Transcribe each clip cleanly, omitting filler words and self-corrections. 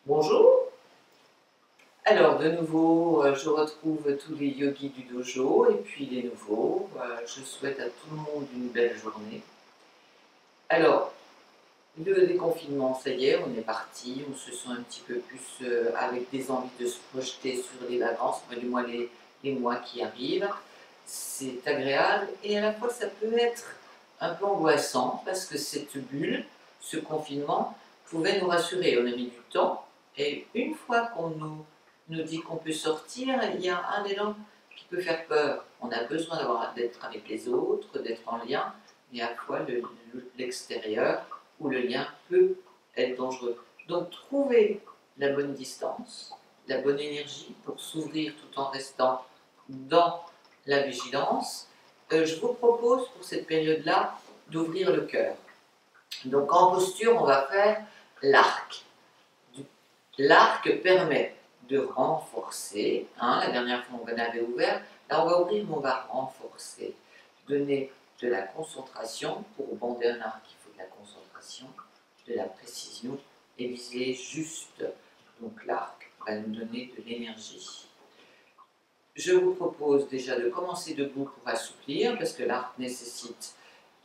Bonjour. Alors de nouveau, je retrouve tous les yogis du dojo et puis les nouveaux. Je souhaite à tout le monde une belle journée. Alors, le déconfinement, ça y est, on est parti. On se sent un petit peu plus avec des envies de se projeter sur les vacances, enfin, du moins les mois qui arrivent. C'est agréable et à la fois ça peut être un peu angoissant parce que cette bulle, ce confinement, pouvait nous rassurer. On a mis du temps et une fois qu'on nous dit qu'on peut sortir, il y a un élan qui peut faire peur. On a besoin d'être avec les autres, d'être en lien, mais à la fois l'extérieur où le lien peut être dangereux. Donc trouver la bonne distance, la bonne énergie pour s'ouvrir tout en restant dans la vigilance. Je vous propose pour cette période-là d'ouvrir le cœur. Donc en posture, on va faire l'arc. L'arc permet de renforcer, la dernière fois on avait ouvert, là on va ouvrir mais on va renforcer, donner de la concentration. Pour bander un arc il faut de la concentration, de la précision et viser juste. Donc l'arc va nous donner de l'énergie. Je vous propose déjà de commencer debout pour assouplir, parce que l'arc nécessite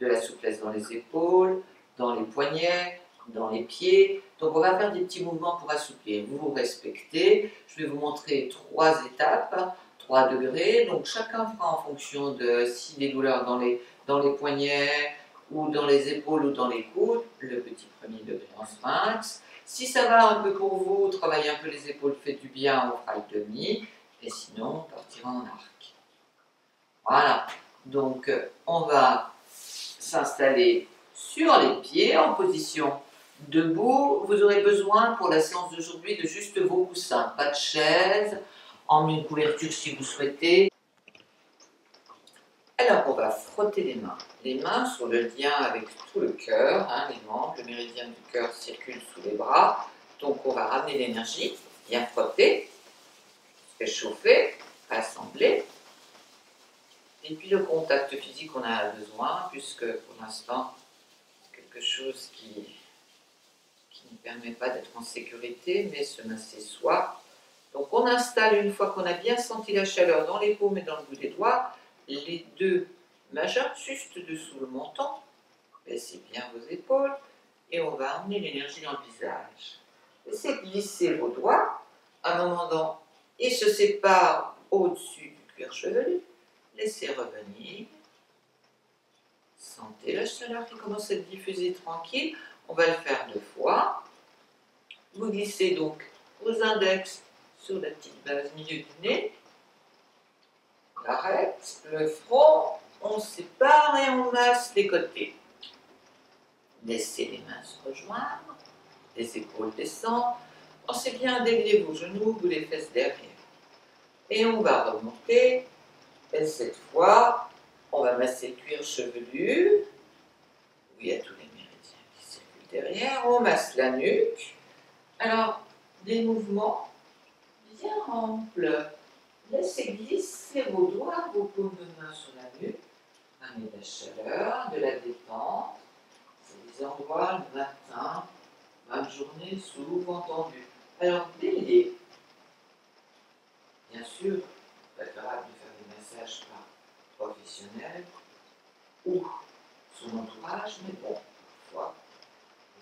de la souplesse dans les épaules, dans les poignets, dans les pieds. Donc on va faire des petits mouvements pour assouplir. Vous vous respectez. Je vais vous montrer 3 étapes, 3 degrés. Donc chacun fera en fonction de si les douleurs dans les poignets, ou dans les épaules ou dans les coudes, le petit premier degré en sphinx. Si ça va un peu pour vous, travaillez un peu les épaules, faites du bien, on fera le demi. Et sinon, on partira en arc. Voilà. Donc, on va s'installer sur les pieds en position debout. Vous aurez besoin pour la séance d'aujourd'hui de juste vos coussins. Pas de chaise, en une couverture si vous souhaitez. Alors, on va frotter les mains. Les mains sur le lien avec tout le cœur, les membres. Le méridien du cœur circule sous les bras. Donc, on va ramener l'énergie, bien frotter, réchauffer, assembler. Et puis le contact physique, on a besoin, puisque pour l'instant, c'est quelque chose qui ne permet pas d'être en sécurité, mais se masser soi. Donc on installe, une fois qu'on a bien senti la chaleur dans les paumes et dans le bout des doigts, les 2 majeurs juste dessous le menton. Baissez bien vos épaules et on va emmener l'énergie dans le visage. Laissez glisser vos doigts. À un moment donné, ils se séparent au-dessus du cuir chevelu. Laissez revenir. Sentez la chaleur qui commence à se diffuser tranquille. On va le faire 2 fois. Vous glissez donc vos index sur la petite base milieu du nez. L'arrête, le front, on sépare et on masse les côtés. Laissez les mains se rejoindre, les épaules descendent. Pensez bien à délier vos genoux, vous les fesses derrière. Et on va remonter. Et cette fois, on va masser le cuir chevelu, où il y a tous les méridiens qui circulent derrière. On masse la nuque. Alors, des mouvements bien amples. Laissez glisser vos doigts, vos paumes de main sur la nuque. Amenez de la chaleur, de la détente. C'est des endroits le matin, fin de journée, souvent tendus. Alors, déliez. Bien sûr, préférable de faire des massages par professionnel ou son entourage, mais bon, parfois,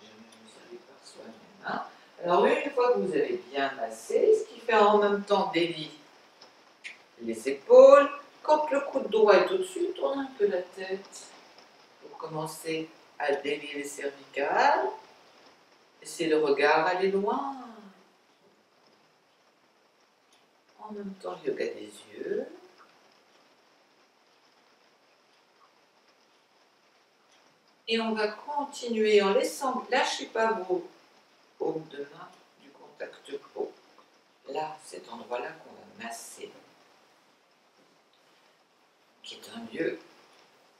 jamais vous savez par soi-même. Alors, une fois que vous avez bien massé, ce qui fait en même temps délie les épaules, quand le coude droit est au-dessus, tournez un peu la tête pour commencer à délier les cervicales. Laissez le regard aller loin. En même temps, le yoga des yeux. Et on va continuer en laissant, lâchez pas vos paumes de main du contact peau. Là, cet endroit-là qu'on va masser, qui est un lieu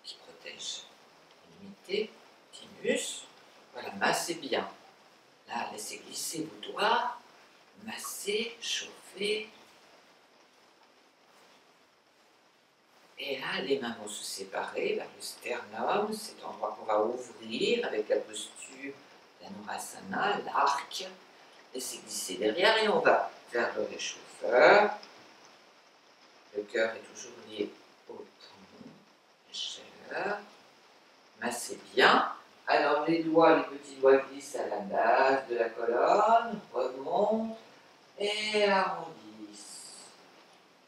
qui protège l'immunité, thymus. Voilà, massez bien. Là, laissez glisser vos doigts, massez, chauffez. Et là, les mains vont se séparer vers le sternum, cet endroit qu'on va ouvrir avec la posture d'Anurasana, l'arc. laissez glisser derrière et on va vers le réchauffeur. Le cœur est toujours lié au poumon, la chaleur. Massez bien. Alors les petits doigts glissent à la base de la colonne, remontent et arrondissent.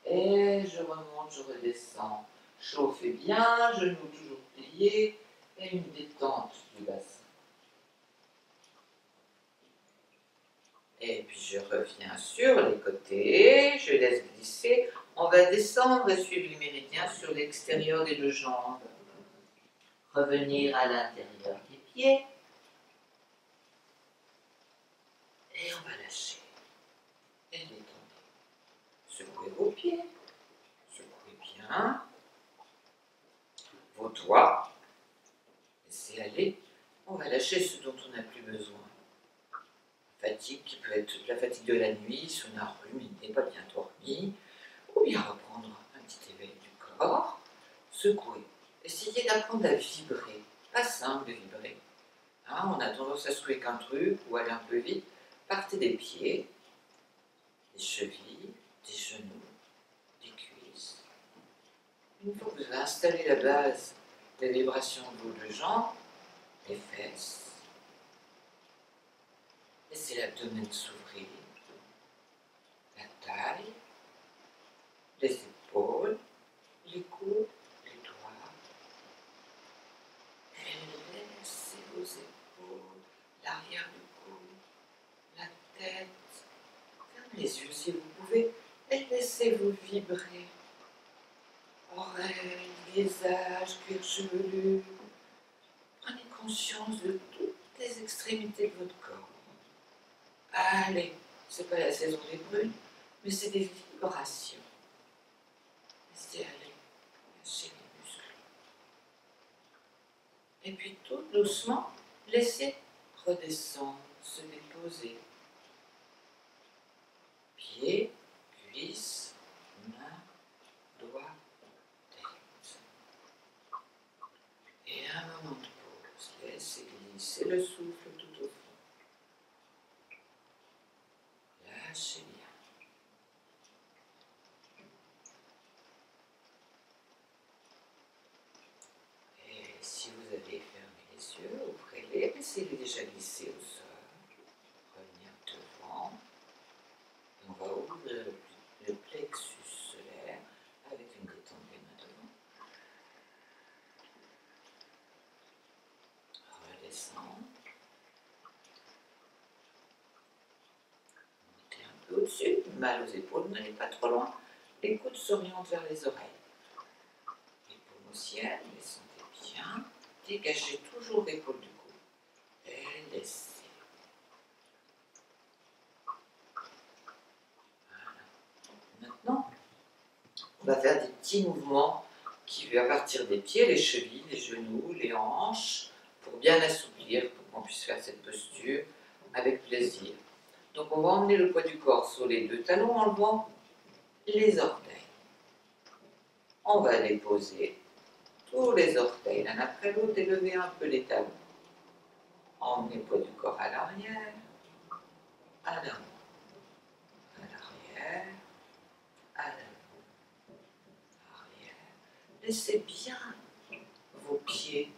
Et je remonte, je redescends. Chauffez bien, genoux toujours pliés et une détente du bassin. Et puis je reviens sur les côtés, je laisse glisser. On va descendre et suivre les méridiens sur l'extérieur des deux jambes. Revenir à l'intérieur des pieds. Et on va lâcher. Et détendre. Secouez vos pieds. Secouez bien. Vos doigts. Laissez aller. On va lâcher ce dont on n'a plus besoin. Fatigue qui peut être la fatigue de la nuit, si on a ruminé, pas bien dormi, ou bien reprendre un petit éveil du corps, secouer. Essayez d'apprendre à vibrer, pas simple de vibrer. Hein, on a tendance à secouer qu'un truc ou aller un peu vite. Partez des pieds, des chevilles, des genoux, des cuisses. Une fois que vous avez installé la base des vibrations de vos deux jambes, les fesses, laissez l'abdomen s'ouvrir, la taille, les épaules, les coudes, les doigts. Et laissez vos épaules, l'arrière du cou, la tête. Fermez les yeux si vous pouvez et laissez-vous vibrer. Oreilles, visage, cuir chevelu. Prenez conscience de toutes les extrémités de votre corps. Allez, c'est pas la saison des brunes, mais c'est des vibrations. Laissez aller, lâchez les muscles. Et puis tout doucement, laissez redescendre, se déposer. Pieds, cuisses, mains, doigts, tête. Et un moment de pause, laissez glisser le souffle tout au fond. Lâchez bien. Et si vous avez fermé les yeux, ouvrez-les, laissez-les déjà glisser au sol. Revenir devant. Et on va ouvrir le plexus solaire avec une détente des mains devant. Redescendre. Montez un peu au-dessus, mal aux épaules, n'allez pas trop loin. Les coudes s'orientent vers les oreilles. Les paumes au ciel, les sentez bien. Dégagez toujours l'épaule du cou. Et laissez. Voilà. Maintenant, on va faire des petits mouvements qui vont partir des pieds, les chevilles, les genoux, les hanches, pour bien assouplir, pour qu'on puisse faire cette posture avec plaisir. Donc on va emmener le poids du corps sur les deux talons en levant les orteils. On va déposer tous les orteils l'un après l'autre et lever un peu les talons. Emmenez le poids du corps à l'arrière, à l'avant, à l'arrière, à l'avant, arrière. Laissez bien vos pieds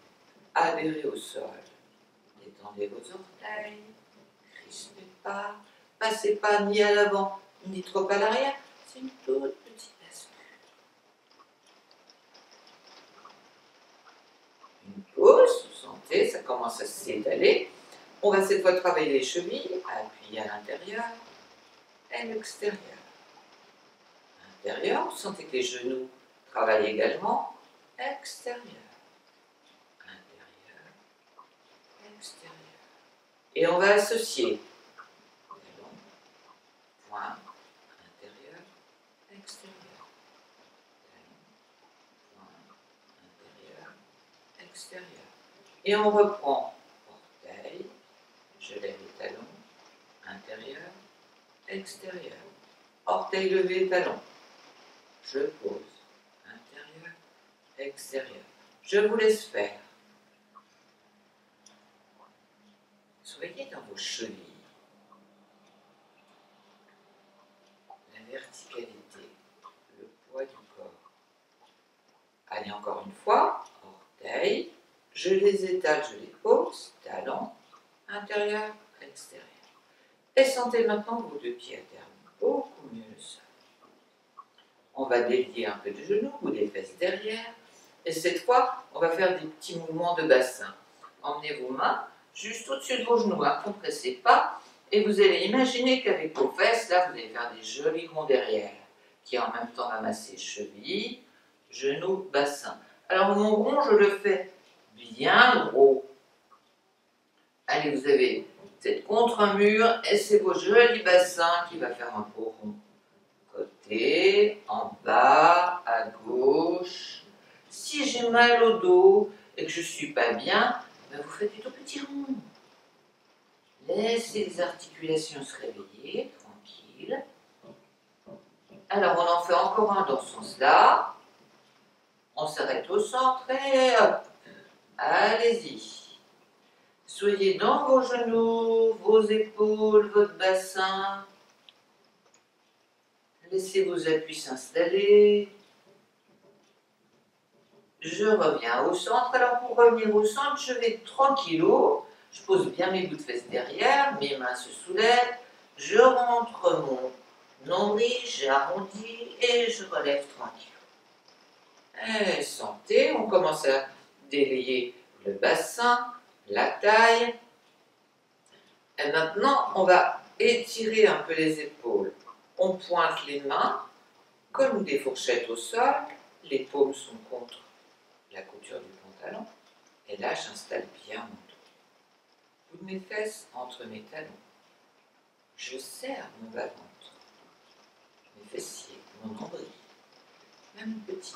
adhérer au sol. Détendez vos orteils, crispez pas, passez pas ni à l'avant ni trop à l'arrière. C'est une toute petite bascule. Une pause, vous sentez, ça commence à s'étaler. On va cette fois travailler les chevilles, appuyer à l'intérieur et l'extérieur. Intérieur, vous sentez que les genoux travaillent également. Extérieur. Intérieur. Extérieur. Et on va associer talon, point, intérieur, extérieur. Talon, point, intérieur, extérieur. Et on reprend orteil, je lève les talons, intérieur, extérieur. Orteil levé, talon. Je pose, intérieur, extérieur. Je vous laisse faire. Soyez dans vos chevilles. Je les étale, je les pose, talons, intérieur, extérieur. Et sentez maintenant vos deux pieds à terre, beaucoup mieux le sol. On va délier un peu de genoux ou des fesses derrière. Et cette fois, on va faire des petits mouvements de bassin. Emmenez vos mains juste au-dessus de vos genoux, ne compressez pas. Et vous allez imaginer qu'avec vos fesses, là, vous allez faire des jolis ronds derrière, qui en même temps va masser cheville, genoux, bassin. Alors mon rond, je le fais bien gros. Allez, vous avez peut-être contre un mur, et c'est vos jolis bassins qui va faire un beau rond. Côté, en bas, à gauche. Si j'ai mal au dos et que je ne suis pas bien, ben vous faites des tout petits ronds. Laissez les articulations se réveiller, tranquille. Alors on en fait encore un dans ce sens-là. On s'arrête au centre et hop. Allez-y. Soyez dans vos genoux, vos épaules, votre bassin. Laissez vos appuis s'installer. Je reviens au centre. Alors pour revenir au centre, je vais tranquillo. Je pose bien mes bouts de fesses derrière, mes mains se soulèvent. Je rentre mon nombril, j'arrondis et je relève tranquille. Et sentez, on commence à délayer le bassin, la taille. Et maintenant, on va étirer un peu les épaules. On pointe les mains comme des fourchettes au sol. Les paumes sont contre la couture du pantalon. Et là, j'installe bien mon dos. Bout de mes fesses entre mes talons. Je serre mon bas-ventre, mes fessiers, mon nombril. Même petit.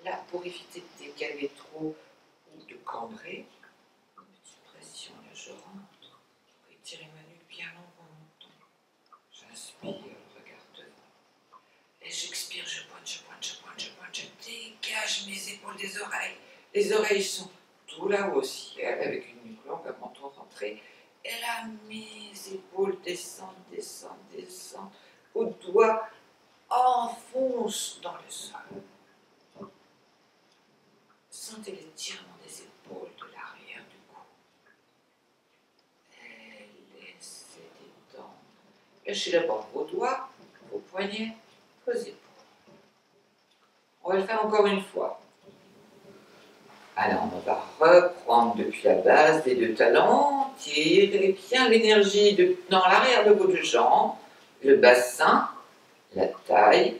Là, pour éviter de décaler trop ou de cambrer, une petite pression, là, je rentre. Je vais étirer ma nuque bien longue en montant. J'inspire, le regard devant. Et j'expire, je pointe, je pointe, je pointe, je pointe. Je dégage mes épaules des oreilles. Les oreilles sont tout là-haut au ciel, avec une nuque longue, un menton rentré. Et là, mes épaules descendent, descendent, descendent. Vos doigts enfoncent dans le sol. Sentez l'étirement des épaules de l'arrière du cou. Et laissez détendre. Lâchez d'abord vos doigts, vos poignets, vos épaules. On va le faire encore une fois. Alors, on va reprendre depuis la base des deux talons. Tirez bien l'énergie dans l'arrière de vos deux jambes, le bassin, la taille,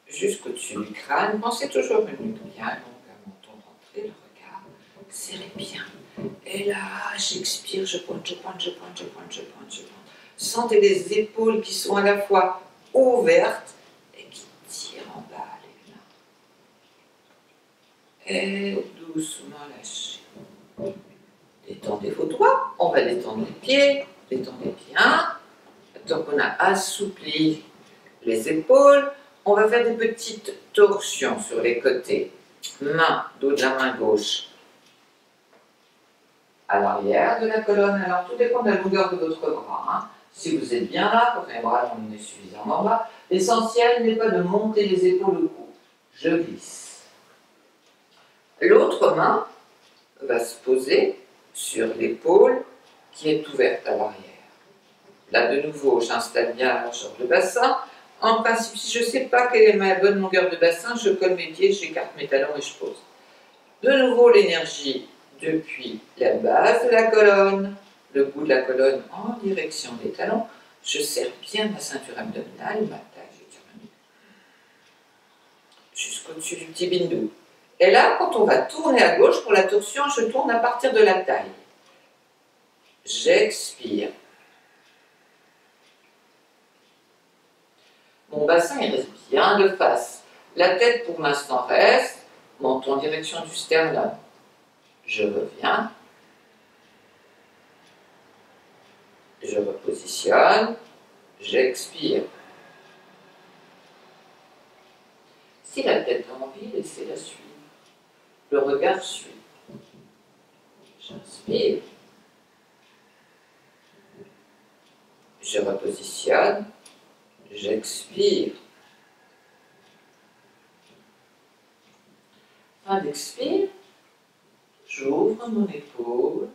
jusqu'au-dessus du crâne. Pensez toujours une nuque bien longue, un menton rentré, le regard. Serrez bien. Et là, j'expire, je pointe, je pointe, je pointe, je pointe, je pointe, je pointe. Sentez les épaules qui sont à la fois ouvertes et qui tirent en bas les mains. Et doucement lâchez. Détendez vos doigts, on va détendre les pieds, détendez bien. Tant qu'on a assoupli les épaules, on va faire des petites torsions sur les côtés. Main, dos de la main gauche à l'arrière de la colonne. Alors tout dépend de la longueur de votre bras. Hein. Si vous êtes bien là, quand les bras on est suffisamment bas, l'essentiel n'est pas de monter les épaules au cou. Je glisse. L'autre main va se poser sur l'épaule qui est ouverte à l'arrière. Là, de nouveau, j'installe bien la largeur de bassin. En principe, si je ne sais pas quelle est ma bonne longueur de bassin, je colle mes pieds, j'écarte mes talons et je pose. De nouveau, l'énergie depuis la base de la colonne, le bout de la colonne en direction des talons. Je serre bien ma ceinture abdominale, ma taille, j'étire ma nuque, jusqu'au-dessus du petit bindou. Et là, quand on va tourner à gauche pour la torsion, je tourne à partir de la taille. J'expire. Mon bassin, il reste bien de face. La tête, pour l'instant, reste. Menton en direction du sternum. Je reviens. Je repositionne. J'expire. Si la tête a envie, laissez-la suivre. Le regard suit. J'inspire. Je repositionne. J'expire. Fin d'expire. J'ouvre mon épaule.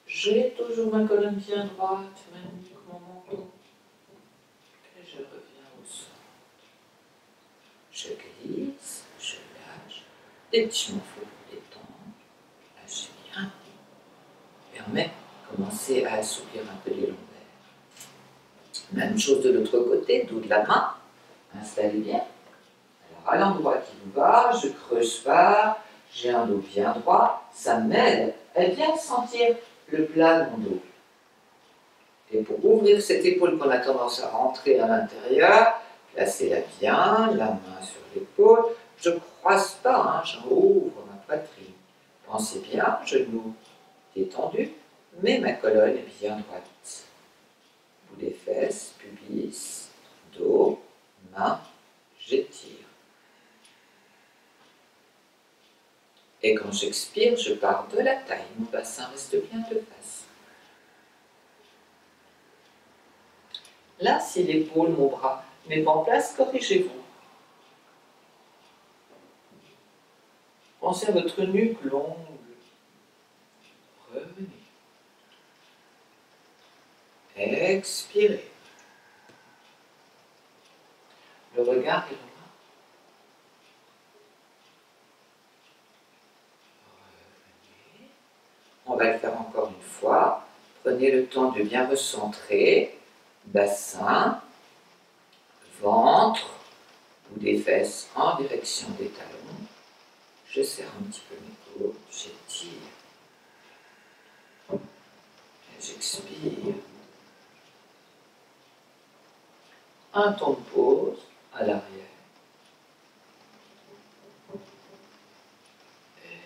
J'ai toujours ma colonne bien droite, magnifique mon menton. Et je reviens au sol. Je glisse, je lâche. Des petits mouvements pour détendre. Lâchez bien. Permet de commencer à assouplir un peu les lombaires. Même chose de l'autre côté, dos de la main. Installez bien. Alors à l'endroit qui vous va, je creuse pas. J'ai un dos bien droit. Ça m'aide à bien sentir le plat de mon dos. Et pour ouvrir cette épaule qu'on a tendance à rentrer à l'intérieur, placez-la bien, la main sur l'épaule. Je ne croise pas, hein, j'ouvre ma poitrine. Pensez bien, genou détendu, mais ma colonne est bien droite. Bout des fesses, pubis, dos, main, j'étire. Et quand j'expire, je pars de la taille. Mon bassin reste bien de face. Là, si l'épaule, mon bras n'est pas en place, corrigez-vous. Pensez à votre nuque longue. Revenez. Expirez. Le regard est loin. Revenez. On va le faire encore une fois. Prenez le temps de bien recentrer. Bassin, ventre, bout des fesses en direction des talons. Je serre un petit peu mes côtes, j'étire. J'expire. Un temps de pause à l'arrière. Et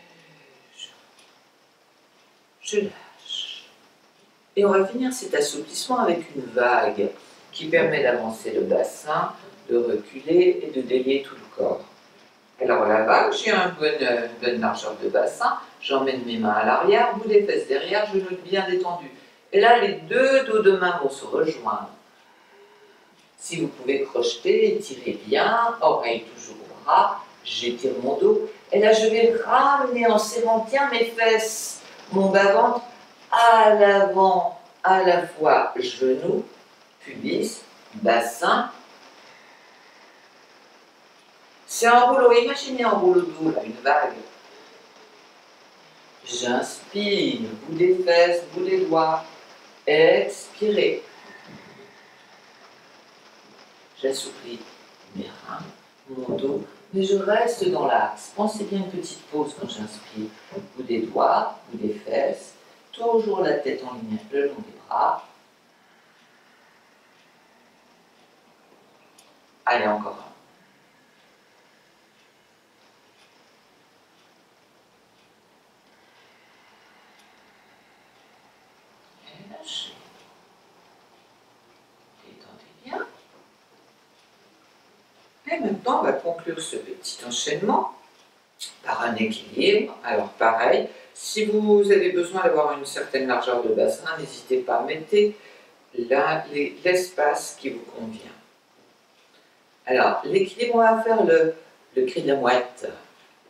je lâche. Et on va finir cet assouplissement avec une vague qui permet d'avancer le bassin, de reculer et de délier tout le corps. Alors la vague, j'ai une bonne largeur de bassin, j'emmène mes mains à l'arrière, bout des fesses derrière, genoux bien détendus. Et là, les deux dos de main vont se rejoindre. Si vous pouvez crocheter, étirez bien, oreille toujours au bras, j'étire mon dos. Et là, je vais ramener en serrant bien mes fesses, mon bas-ventre à l'avant, à la fois genoux, pubis, bassin. C'est un rouleau, imaginez un rouleau d'eau, là, une vague. J'inspire, bout des fesses, bout des doigts. Expirez. J'assouplis mes reins, mon dos, mais je reste dans l'axe. Pensez bien une petite pause quand j'inspire. Bout des doigts, bout des fesses, toujours la tête en ligne le long des bras. Allez, encore un. Et lâchez. Détendez bien. Et maintenant, on va conclure ce petit enchaînement par un équilibre. Alors pareil, si vous avez besoin d'avoir une certaine largeur de bassin, n'hésitez pas, mettez là l'espace qui vous convient. Alors, l'équilibre, on va faire le cri de la mouette.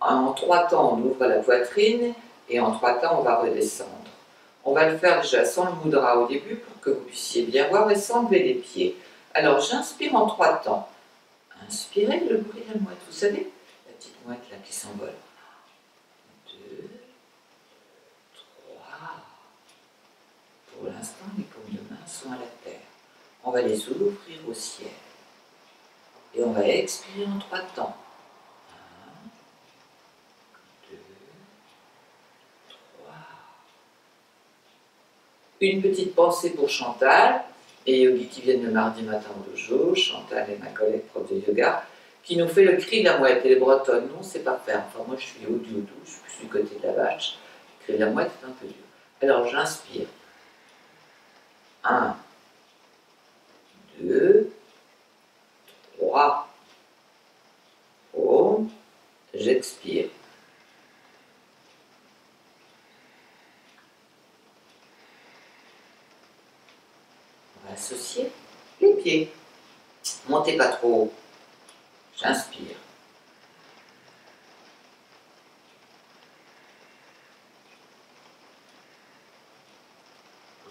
En 3 temps, on ouvre la poitrine et en 3 temps, on va redescendre. On va le faire déjà sans le mudra au début pour que vous puissiez bien voir et sans lever les pieds. Alors, j'inspire en 3 temps. Inspirez le bruit de la mouette. Vous savez, la petite mouette là qui s'envole. 2, 3. Pour l'instant, les paumes de main sont à la terre. On va les ouvrir au ciel. Et on va expirer en 3 temps. 1, 2, 3. Une petite pensée pour Chantal et Yogi qui viennent le mardi matin au dojo. Chantal est ma collègue prof de yoga qui nous fait le cri de la mouette. Elle est bretonne, nous on ne sait pas faire. Enfin moi je suis au doudou, je suis plus du côté de la vache. Le cri de la mouette est un peu dur. Alors j'inspire. 1, 2, 3. Om. J'expire. On va associer les pieds. Montez pas trop haut. J'inspire.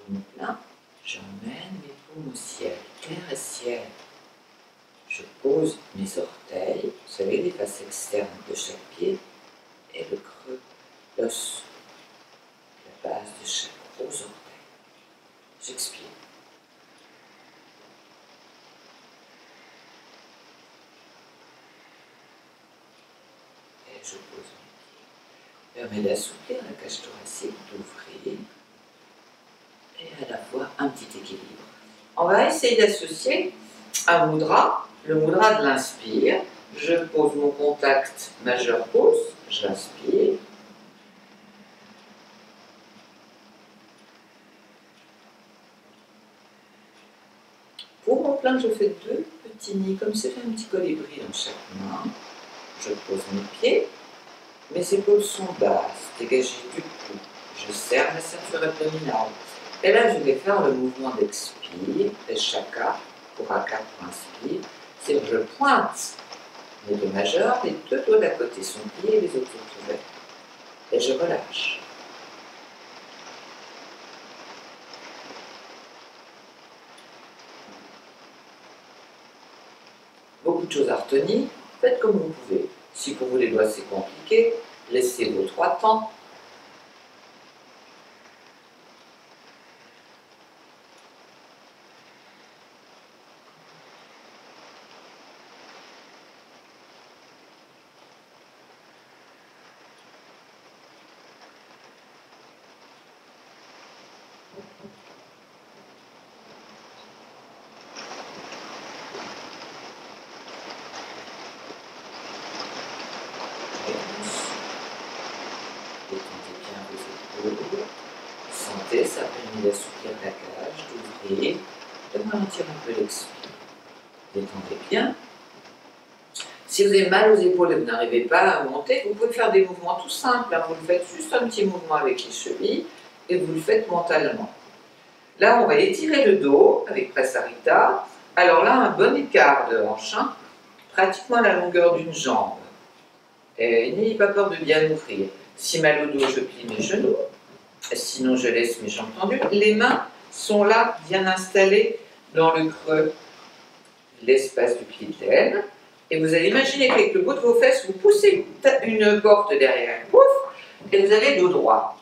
paume plein, j'emmène mes paumes au ciel, terre et ciel. Je pose mes orteils, vous savez, les faces externes de chaque pied, et le creux, l'os, la base de chaque gros orteil. J'expire. Et je pose mes pieds. Permet d'assouplir la cage thoracique, d'ouvrir, et à la fois un petit équilibre. On va essayer d'associer un mudra, le mudra de l'inspire. Je pose mon contact majeur-pouce, j'inspire. Pour mon plein, je fais deux petits nids, comme si j'avais un petit colibri dans chaque main. Je pose mes pieds, mes épaules sont basses, dégagées du cou. Je serre la ceinture abdominale. Et là, je vais faire le mouvement d'expire, et chaka, pour akar pour inspire. C'est que je pointe mes deux majeurs, les deux doigts d'à côté sont pliés et les autres sont ouverts. Et je relâche. Beaucoup de choses à retenir, faites comme vous pouvez. Si pour vous les doigts c'est compliqué, laissez vos 3 temps. Détendez bien vos épaules. Sentez, ça permet d'assouplir la cage, d'ouvrir, de ralentir un peu l'expire. Détendez bien. Si vous avez mal aux épaules et que vous n'arrivez pas à monter, vous pouvez faire des mouvements tout simples. Vous le faites juste un petit mouvement avec les chevilles et vous le faites mentalement. Là, on va étirer le dos avec Prasarita. Alors là, un bon écart de hanche, pratiquement à la longueur d'une jambe. Et n'ayez pas peur de bien ouvrir. Si mal au dos, je plie mes genoux. Sinon, je laisse mes jambes tendues. Les mains sont là, bien installées dans le creux, l'espace du pied de l'aine. Et vous allez imaginer qu'avec le bout de vos fesses, vous poussez une porte derrière. Pouf, et vous avez le dos droit.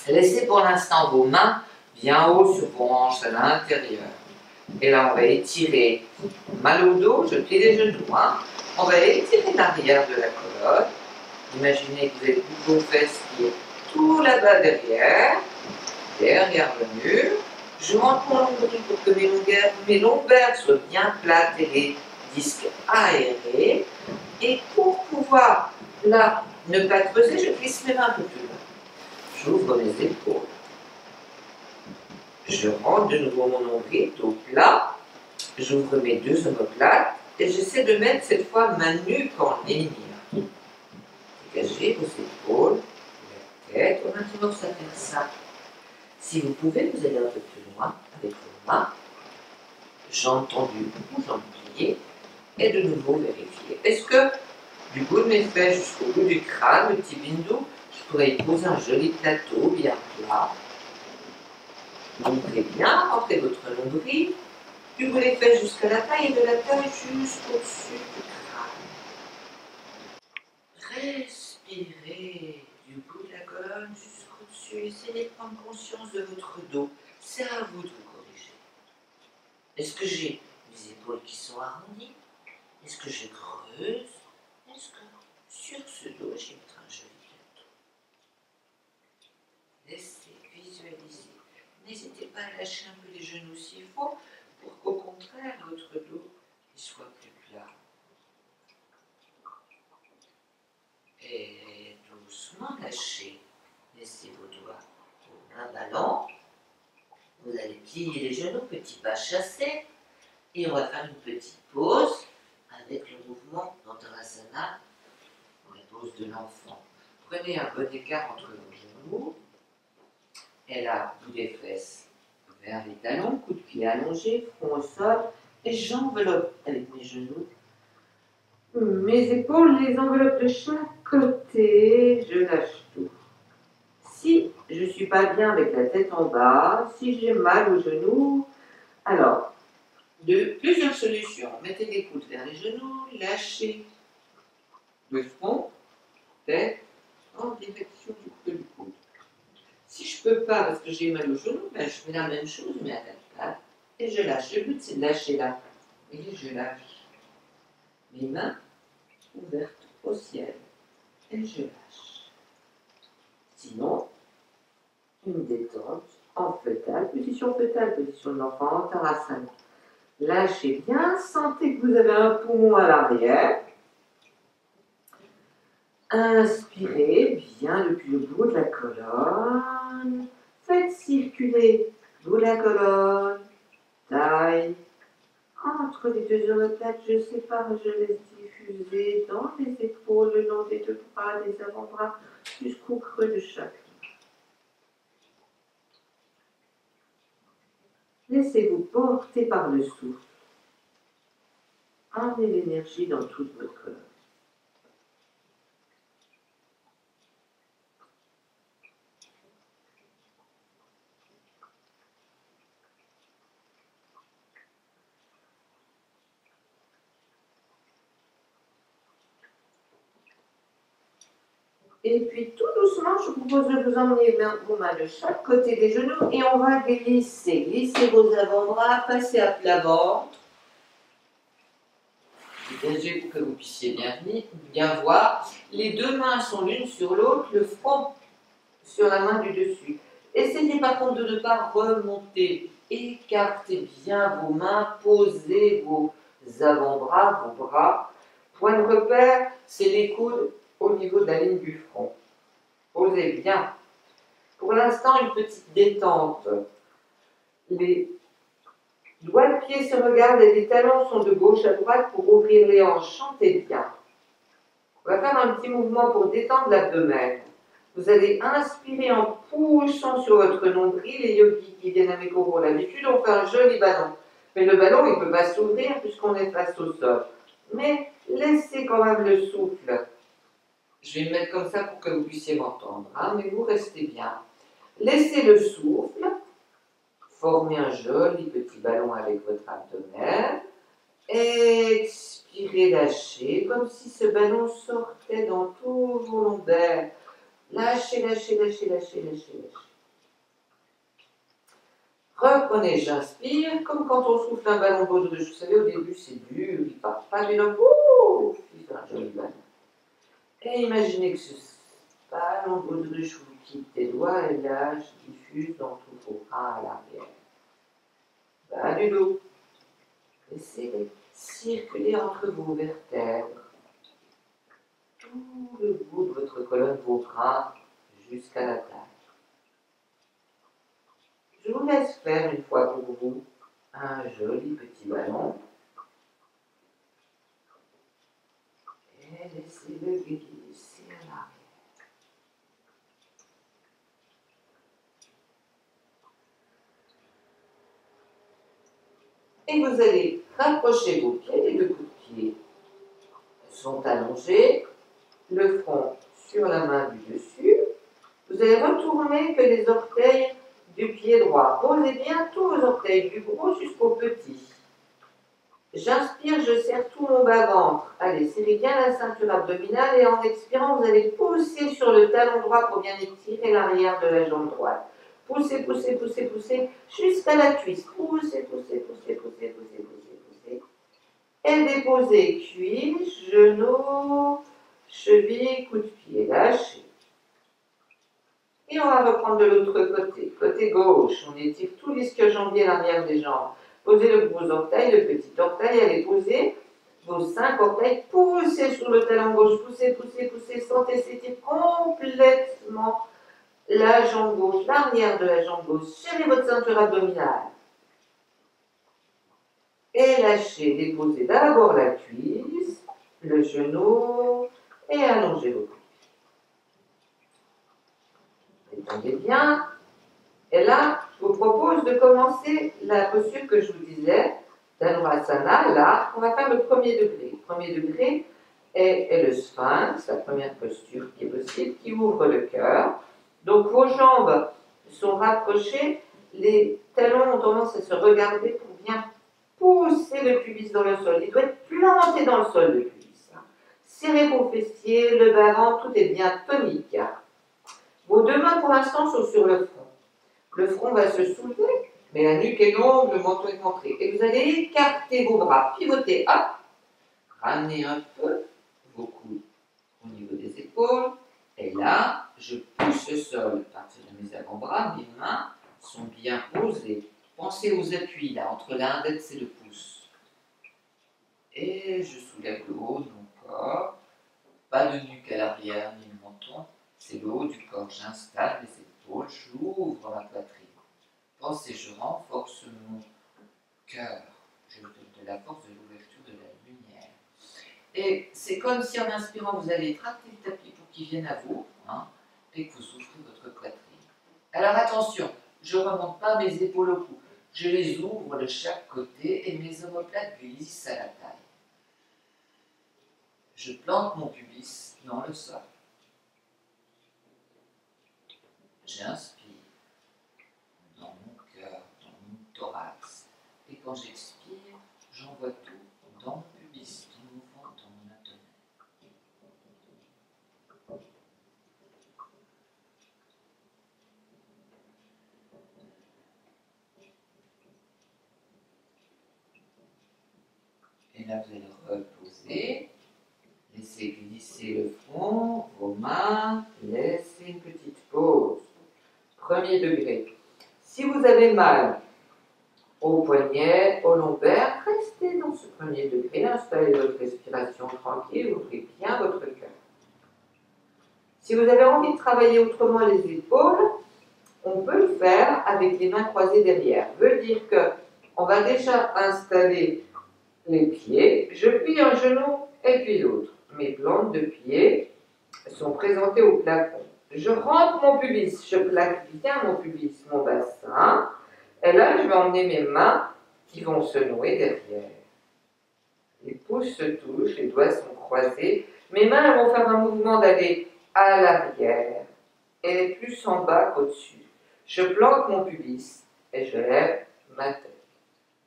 Laissez pour l'instant vos mains bien haut sur vos hanches à l'intérieur. Et là, on va étirer mal au dos, je plie les genoux. On va étirer l'arrière de la colonne. Imaginez que vous avez vos fesses qui est tout là-bas derrière le mur. Je rentre mon nombril pour que mes lombaires soient bien plates et les disques aérés. Et pour pouvoir, là, ne pas creuser, je glisse mes mains un peu plus loin. J'ouvre mes épaules. Je rentre de nouveau mon nombril, dos plat. J'ouvre mes deux omoplates et j'essaie de mettre cette fois ma nuque en ligne. Dégagez vos épaules, la tête, on a tendance à faire ça. Si vous pouvez, vous allez un peu plus loin avec vos mains, jambes tendues ou jambes pliées, et de nouveau vérifier. Est-ce que du bout de mes fesses jusqu'au bout du crâne, le petit bindou, je pourrais y poser un joli plateau bien plat. Montrez bien, rentrez votre nombril, du bout des fesses jusqu'à la taille et de la taille jusqu'au-dessus du crâne. Respirez du bout de la colonne jusqu'au-dessus. Essayez de prendre conscience de votre dos. C'est à vous de vous corriger. Est-ce que j'ai mes épaules qui sont arrondies? Est-ce que je creuse? Est-ce que sur ce dos, j'ai mettre un joli plateau? Laissez visualiser. N'hésitez pas à lâcher un peu les genoux s'il faut, pour qu'au contraire, votre dos il soit plus plat. Et doucement lâchez. Laissez vos doigts aux mains ballants. Vous allez plier les genoux, petit pas chassé. Et on va faire une petite pause avec le mouvement d'Antarasana, la pose de l'enfant. Prenez un bon écart entre vos genoux. Et là, bout des fesses vers les talons, coude de pied allongé, front au sol. Et j'enveloppe avec mes genoux. Mes épaules les enveloppent de chaque côté. Je lâche tout. Si je ne suis pas bien avec la tête en bas, si j'ai mal au genou, alors, plusieurs solutions. Mettez les coudes vers les genoux, lâchez le front, tête, en direction du coude. Si je ne peux pas, parce que j'ai mal au genou, ben je fais la même chose, mais à quatre pattes, et je lâche. Le but, c'est de lâcher là. Vous voyez, je lâche. Mes mains ouvertes au ciel, et je lâche. Sinon, une détente en fœtale, position de l'enfant, Tadasana. Lâchez bien, sentez que vous avez un poumon à l'arrière. Inspirez bien depuis le bout de la colonne. Faites circuler le bout de la colonne, taille. Entre les deux omoplates, je sépare, je laisse diffuser dans les épaules, le long des deux bras, des avant-bras, jusqu'au creux de chaque. Laissez-vous porter par le souffle. Emmenez l'énergie dans toute votre colonne. Et puis tout doucement, je vous propose de vous emmener vos mains de chaque côté des genoux et on va glisser. Glissez vos avant-bras, passez à plat ventre. Dégagez pour que vous puissiez bien voir. Les deux mains sont l'une sur l'autre, le front sur la main du dessus. Essayez par contre de ne pas remonter. Écartez bien vos mains, posez vos avant-bras, vos bras. Point de repère, c'est les coudes au niveau de la ligne du front. Posez bien. Pour l'instant, une petite détente. Les doigts de pied se regardent et les talons sont de gauche à droite pour ouvrir les hanches. Chantez bien. On va faire un petit mouvement pour détendre l'abdomen. Vous allez inspirer en poussant sur votre nombril. Les yogis qui viennent avec vous l'habitude, on fait un joli ballon. Mais le ballon, il ne peut pas s'ouvrir puisqu'on est face au sol. Mais laissez quand même le souffle. Je vais me mettre comme ça pour que vous puissiez m'entendre, hein, mais vous restez bien. Laissez le souffle, formez un joli petit ballon avec votre abdomen. Expirez, lâchez, comme si ce ballon sortait dans tout vos lombaires. Lâchez, lâchez, lâchez, lâchez, lâchez, lâchez. Reprenez, j'inspire, comme quand on souffle un ballon baudruche. Vous savez, au début, c'est dur, il ne part pas du nom. Ouh, il fait un joli ballon. Et imaginez que ce ballon baudruche vous quitte des doigts et lâche, diffuse dans tous vos bras à l'arrière. Bas du dos. Laissez-les circuler entre vos vertèbres. Tout le bout de votre colonne, vos bras, jusqu'à la taille. Je vous laisse faire une fois pour vous un joli petit ballon. Et laissez-le glisser à l'arrière. Et vous allez rapprocher vos pieds, les deux coups de pied sont allongés, le front sur la main du dessus. Vous allez retourner que les orteils du pied droit. Posez bien tous vos orteils, du gros jusqu'au petit. J'inspire, je serre tout mon bas-ventre. Allez, serrez bien la ceinture abdominale et en expirant, vous allez pousser sur le talon droit pour bien étirer l'arrière de la jambe droite. Poussez, poussez, poussez, poussez, jusqu'à la cuisse. Poussez, poussez, poussez, poussez, poussez, poussez, poussez. Et déposez cuisse, genou, cheville, coup de pied. Lâchez. Et on va reprendre de l'autre côté. Côté gauche, on étire tout l'ischio-jambier à l'arrière des jambes. Posez le gros orteil, le petit orteil, allez poser vos 5 orteils, poussez sur le talon gauche, poussez, poussez, poussez, sentez s'étirer complètement la jambe gauche, l'arrière de la jambe gauche, serrez votre ceinture abdominale. Et lâchez, déposez d'abord la cuisse, le genou, et allongez vos cuisses. Détendez bien. Et là, je vous propose de commencer la posture que je vous disais, d'Anurasana. Là, on va faire le premier degré. Le premier degré est le sphinx, la première posture qui est possible, qui ouvre le cœur. Donc vos jambes sont rapprochées, les talons ont tendance à se regarder pour bien pousser le pubis dans le sol. Il doit être planté dans le sol, le pubis. Serrez vos fessiers, le bas-ventre, tout est bien tonique. Vos deux mains pour l'instant sont sur le front. Le front va se soulever, mais la nuque est longue, le menton est rentré. Et vous allez écarter vos bras, pivoter, hop, ramenez un peu vos coudes au niveau des épaules. Et là, je pousse le sol à partir de mes avant-bras, mes mains sont bien posées. Pensez aux appuis là, entre l'index et le pouce. Et je soulève le haut de mon corps. Pas de nuque à l'arrière ni le menton, c'est le haut du corps. J'installe les épaules, j'ouvre ma poitrine. Pensez, je renforce mon cœur. Je donne de la force, de l'ouverture, de la lumière. Et c'est comme si en inspirant, vous allez tracter le tapis pour qu'il vienne à vous, et que vous souffrez votre poitrine. Alors attention, je ne remonte pas mes épaules au cou. Je les ouvre de chaque côté et mes omoplates glissent à la taille. Je plante mon pubis dans le sol. J'inspire dans mon cœur, dans mon thorax. Et quand j'expire, j'envoie tout dans mon pubis, dans mon ventre, dans mon abdomen. Et là, vous allez reposer. Laissez glisser le front, vos mains, laissez une petite pause. Premier degré. Si vous avez mal au poignet, au lombaire, restez dans ce premier degré, installez votre respiration tranquille, ouvrez bien votre cœur. Si vous avez envie de travailler autrement les épaules, on peut le faire avec les mains croisées derrière. Ça veut dire qu'on va déjà installer les pieds, je plie un genou et puis l'autre. Mes plantes de pied sont présentées au plafond. Je rentre mon pubis, je plaque bien mon pubis, mon bassin, et là je vais emmener mes mains qui vont se nouer derrière. Les pouces se touchent, les doigts sont croisés, mes mains vont faire un mouvement d'aller à l'arrière et plus en bas qu'au-dessus. Je plante mon pubis et je lève ma tête.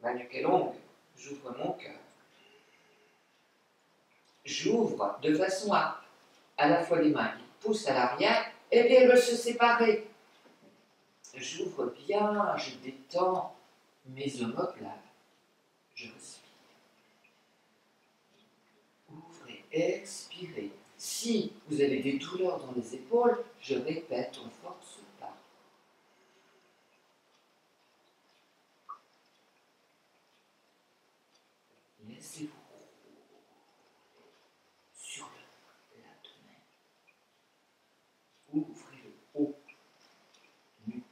Ma nuque est longue, j'ouvre mon cœur. J'ouvre de façon à la fois les mains qui poussent à l'arrière et bien elles veulent se séparer. J'ouvre bien, je détends mes omoplates. Je respire. Ouvrez, expirez. Si vous avez des douleurs dans les épaules, je répète, on force pas. Laissez-vous sur l'abdomen. Ouvrez le haut, nuque.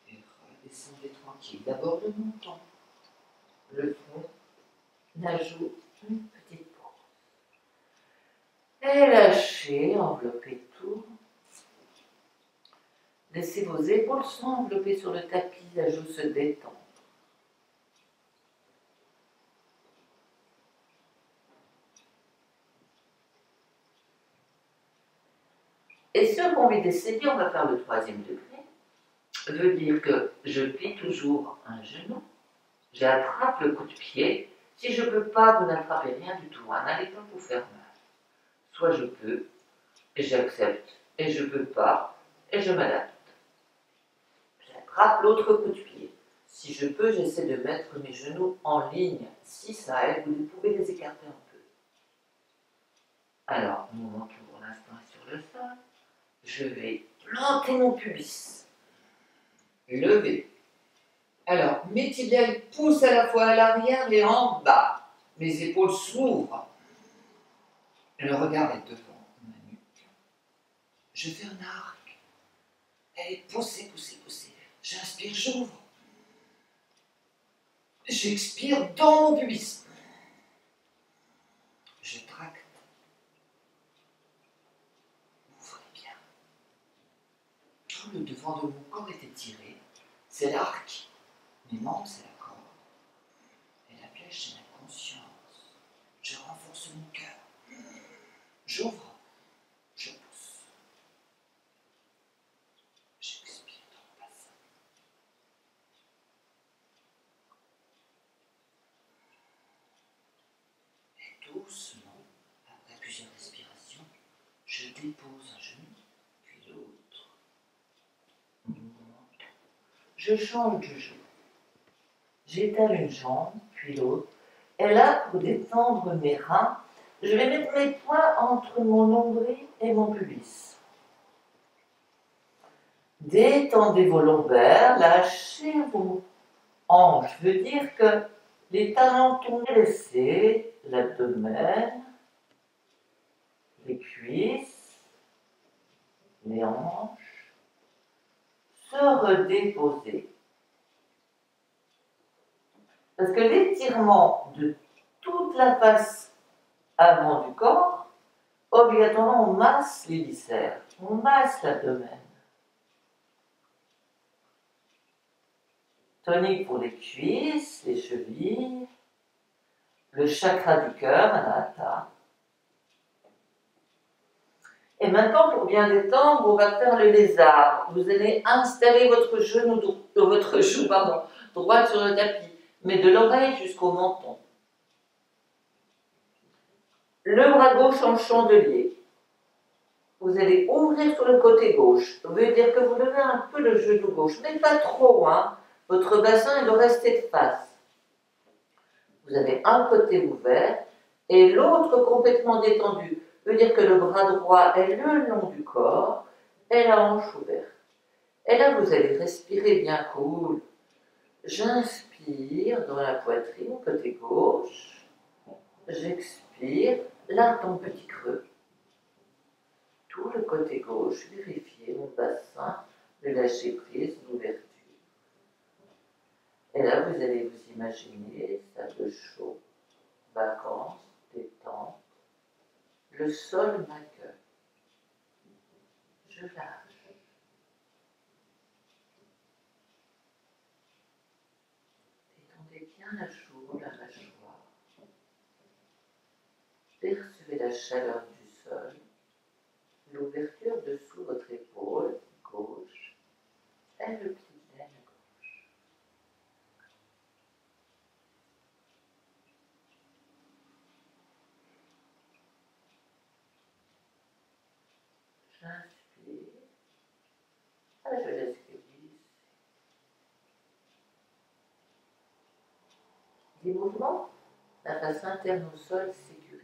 Et redescendez tranquille. D'abord le menton, le front, la joue, une petite pause. Et lâchez, enveloppez tout. Laissez vos épaules s'envelopper sur le tapis, la joue se détend. Et ceux qui ont envie d'essayer, on va faire le troisième degré. Ça veut dire que je plie toujours un genou, j'attrape le coup de pied. Si je ne peux pas, vous n'attrapez rien du tout. N'allez pas vous faire mal. Soit je peux, et j'accepte, et je ne peux pas, et je m'adapte. J'attrape l'autre coup de pied. Si je peux, j'essaie de mettre mes genoux en ligne. Si ça aide, vous pouvez les écarter un peu. Alors, mon menton pour l'instant est sur le sol. Je vais planter mon pubis. Lever. Alors, mes tibiales poussent à la fois à l'arrière et en bas. Mes épaules s'ouvrent. Le regard est devant ma nuque. Je fais un arc. Allez, poussez, poussez, poussez. J'inspire, j'ouvre. J'expire dans mon pubis. Je tracte. Ouvrez bien. Tout le devant de mon corps est étiré. C'est l'arc. Mes membres, c'est la corde. Et la flèche, c'est la conscience. Je renforce mon cœur. J'ouvre, je pousse, j'expire dans le bassin. Et doucement, après plusieurs respirations, je dépose un genou, puis l'autre. Je change de genou. J'étale une jambe, puis l'autre. Et là, pour détendre mes reins, je vais mettre mes poings entre mon nombril et mon pubis. Détendez vos lombaires, lâchez vos hanches. Je veux dire que les talons tournent, laissez l'abdomen, les cuisses, les hanches, se redéposer. Parce que l'étirement de toute la face avant du corps, obligatoirement on masse les viscères, on masse l'abdomen. Tonique pour les cuisses, les chevilles, le chakra du cœur, Anahata. Et maintenant, pour bien détendre, on va faire le lézard. Vous allez installer votre joue droite sur le tapis, mais de l'oreille jusqu'au menton. Le bras gauche en chandelier. Vous allez ouvrir sur le côté gauche. Ça veut dire que vous levez un peu le genou gauche, mais pas trop, hein. Votre bassin il doit rester de face. Vous avez un côté ouvert et l'autre complètement détendu. Ça veut dire que le bras droit est le long du corps et la hanche ouverte. Et là, vous allez respirer bien cool. J'inspire dans la poitrine, côté gauche. J'expire, là, dans le petit creux. Tout le côté gauche, vérifiez mon bassin, le lâcher prise, l'ouverture. Et là, vous allez vous imaginer, salle chaud, vacances, détente. Le sol m'accueille. Je lâche. Détendez bien la joue, la mâchoire. Percevez la chaleur du sol, l'ouverture dessous votre épaule gauche et le pli de laine gauche. J'inspire. Je laisse glisser. Des mouvements, la face interne au sol sécurise.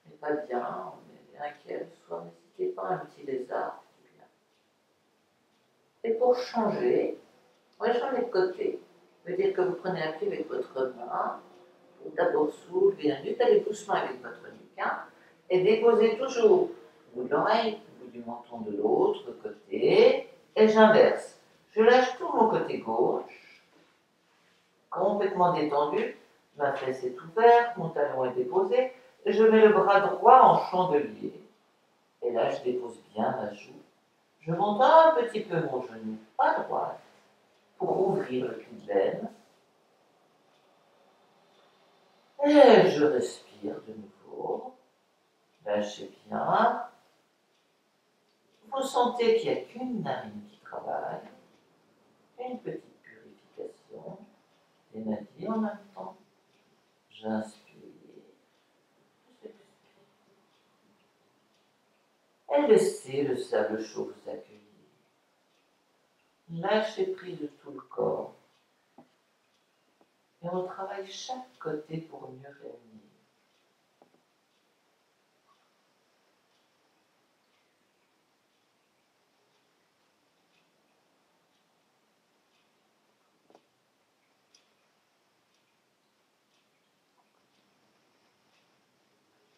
Mais pas bien, on est inquiet, soit n'hésitez pas, un petit lézard, c'est bien. Et pour changer, on va changer de côté. Ça veut dire que vous prenez appui avec votre main, pour d'abord soulever la nuque, allez doucement avec votre nuque, hein, et déposez toujours le bout de l'oreille, le bout du menton de l'autre côté, et j'inverse. Je lâche tout mon côté gauche, complètement détendu, ma fesse est ouverte, mon talon est déposé, et je mets le bras droit en chandelier, et là je dépose bien ma joue. Je monte un petit peu mon genou à droite pour ouvrir le pli de laine. Et je respire de nouveau. Lâchez bien. Vous sentez qu'il n'y a qu'une narine qui travaille. Une petite purification. L'énergie en même temps. J'inspire. J'expire. Et laissez le sable chaud vous accueillir. Lâchez prise de tout le corps. Et on travaille chaque côté pour mieux réunir.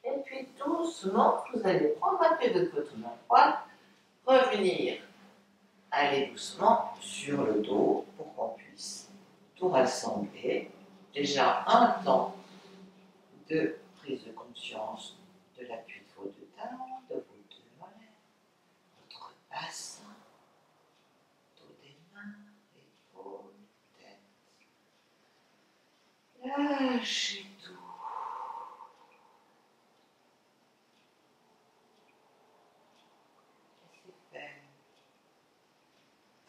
Et puis doucement, vous allez prendre appui de votre main droite, revenir, aller doucement sur le dos pour qu'on puisse tout rassembler. Déjà un temps de prise de conscience de l'appui de vos deux talons, de vos deux mollets, votre bassin, dos des mains, épaules, tête. Lâchez tout.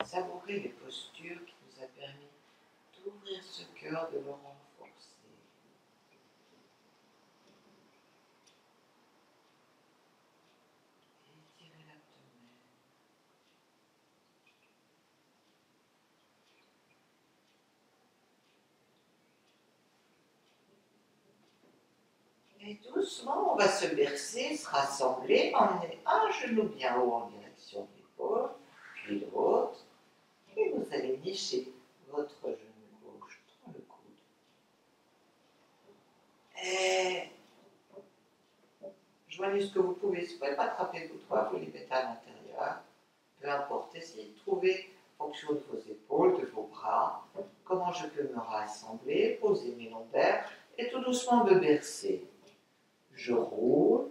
savourer les postures qui nous a permis d'ouvrir ce cœur, de le renforcer. Étirer l'abdomen. Et doucement, on va se bercer, se rassembler, emmener un genou bien haut en direction de l'épaule, puis l'autre, et vous allez nicher votre genou gauche dans le coude. Et joignez ce que vous pouvez, si vous ne pouvez pas attraper vos doigts, vous les mettez à l'intérieur, peu importe, essayez de trouver, en fonction de vos épaules, de vos bras, comment je peux me rassembler, poser mes lombaires, et tout doucement me bercer. Je roule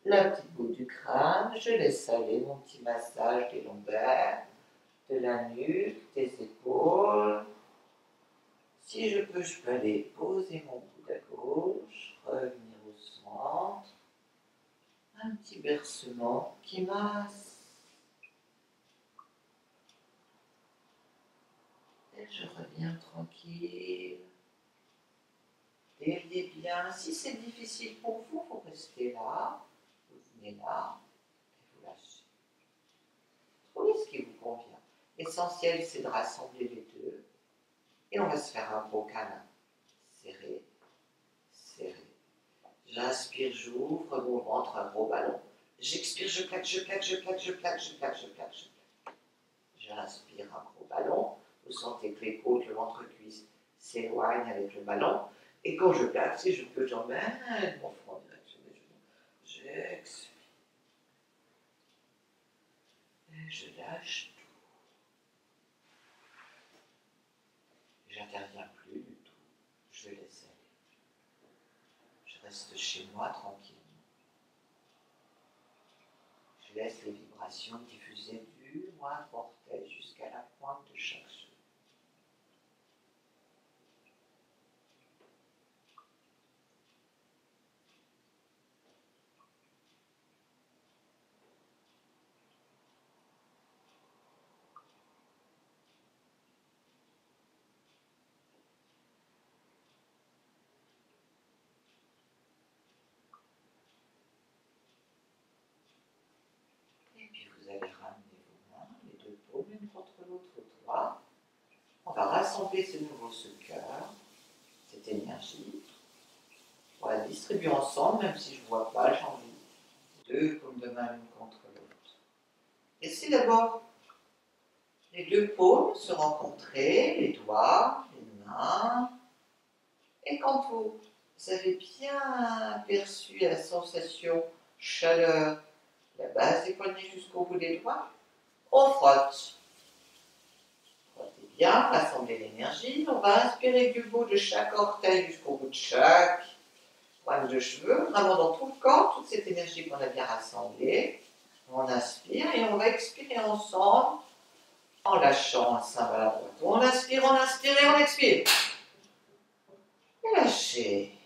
la petite bout du crâne, je laisse aller mon petit massage des lombaires, de la nuque, des épaules. Si je peux aller poser mon coude à gauche, revenir au centre. Un petit bercement qui masse. Et je reviens tranquille. Déliez bien. Si c'est difficile pour vous, vous restez là. Vous venez là et vous lâchez. Trouvez ce qui vous convient. L'essentiel, c'est de rassembler les deux. Et on va se faire un gros câlin. Serré, serré. J'inspire, j'ouvre mon ventre, un gros ballon. J'expire, je plaque, je plaque, je plaque, je plaque, je plaque, je plaque, je plaque. J'inspire un gros ballon. Vous sentez que les côtes, le ventre-cuisse s'éloignent avec le ballon. Et quand je plaque, si je peux, j'emmène mon front en direction des genoux. J'expire. Et je lâche tout. J'interviens plus du tout. Je laisse aller. Je reste chez moi tranquillement. Je laisse les vibrations diffuser du moindre orteil jusqu'à la pointe de chaque cheveu. Et puis vous allez ramener vos mains, les deux paumes, l'une contre l'autre au doigt. On va rassembler de nouveau ce cœur, cette énergie. On va la distribuer ensemble, même si je ne vois pas, j'ai envie. Deux paumes de main l'une contre l'autre. Laissez d'abord les deux paumes se rencontrer, les doigts, les mains. Et quand vous avez bien perçu la sensation chaleur, la base des poignets jusqu'au bout des doigts, on frotte. Frottez bien, rassemblez l'énergie. On va inspirer du bout de chaque orteil jusqu'au bout de chaque pointe de cheveux, vraiment dans tout le corps, toute cette énergie qu'on a bien rassemblée. On inspire et on va expirer ensemble en lâchant un sein vers la droite. On inspire et on expire. Et lâchez.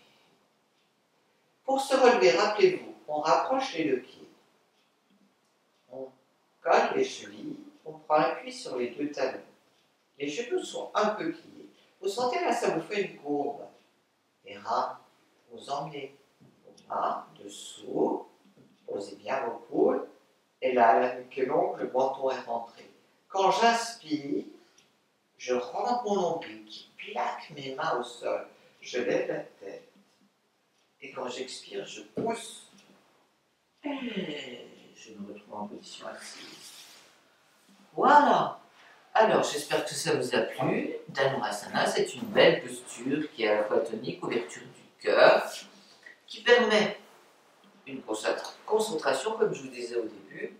Pour se relever, rappelez-vous, on rapproche les deux pieds. On colle les chevilles, on prend appui sur les deux talons. Les genoux sont un peu pliés. Vous sentez là, ça vous fait une courbe. Les reins, vous emmenez vos mains dessous, posez bien vos coudes, et là, la nuque est longue, le menton est rentré. Quand j'inspire, je rentre mon nombril qui plaque mes mains au sol. Je lève la tête. Et quand j'expire, je pousse. Et je me retrouve en position assise. Voilà. Alors, j'espère que ça vous a plu. Dhanurasana, c'est une belle posture qui est à la fois tonique, ouverture du cœur, qui permet une concentration, comme je vous disais au début,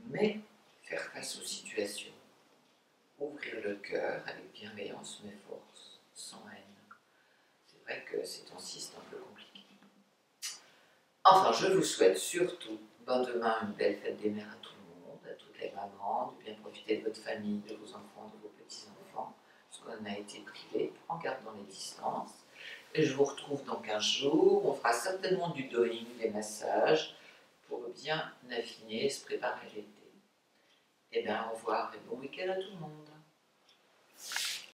mais faire face aux situations. Ouvrir le cœur avec bienveillance mais force, sans haine. C'est vrai que ces temps-ci, c'est un peu compliqué. Enfin, je vous souhaite surtout, demain, une belle fête des mères à tout le monde, à toutes les mamans, de bien profiter de votre famille, de vos enfants, de vos petits-enfants, parce qu'on a été privés, en gardant les distances. Et je vous retrouve dans 15 jours, on fera certainement du doing, des massages, pour bien affiner et se préparer à l'été. Eh bien, au revoir et bon week-end à tout le monde.